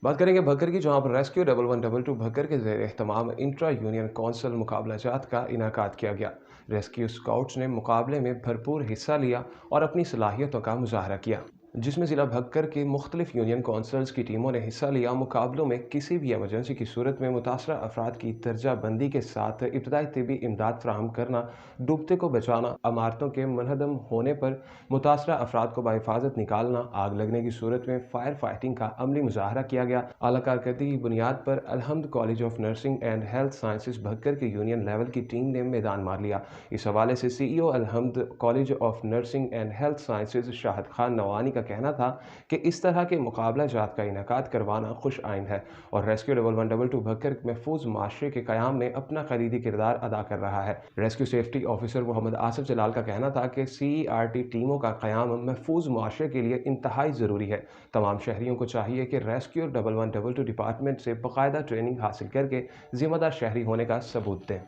बात करेंगे भक्कर की, जहां पर रेस्क्यू 1112 भक्कर के ज़ेर एहतमाम इंट्रा यूनियन कौंसल मुकाबला जात का इनाकाद किया गया। रेस्क्यू स्काउट्स ने मुकाबले में भरपूर हिस्सा लिया और अपनी सलाहियतों का मुजाहरा किया, जिसमें ज़िला भक्कर के मुख्तलिफ यूनियन कौंसल्स की टीमों ने हिस्सा लिया। मुकाबलों में किसी भी एमरजेंसी की सूरत में मुतासरा अफराद की दर्जा बंदी के साथ इब्तदाई तिबी इमदाद फराहम करना, डूबते को बचाना, इमारतों के मुनहदम होने पर मुतासरा अफराद को बाहिफाजत निकालना, आग लगने की सूरत में फायर फाइटिंग का अमली मुजाहरा किया गया। आला कारकर्दगी की बुनियाद पर Alhamd college of nursing and health sciences Bhakkar के यूनियन लेवल की टीम ने मैदान मार लिया। इस हवाले से CEO Alhamd college of nursing and health sciences Shahid Khan Nawani का कहना था कि इस तरह के मुकाबला जात का इनेकाद करवाना खुश आइन है और रेस्क्यू 1112 भक्कर महफूज माशरे के क़याम में अपना खरीदी किरदार अदा कर रहा है। Rescue safety officer Mohammad Asif Jalal का कहना था कि CERT टीमों का क़याम महफूज माशरे के लिए इंतहाई ज़रूरी है। तमाम शहरियों को चाहिए कि रेस्क्यू 1112 डिपार्टमेंट से बाकायदा ट्रेनिंग हासिल करके ज़िम्मेदार शहरी होने का सबूत दें।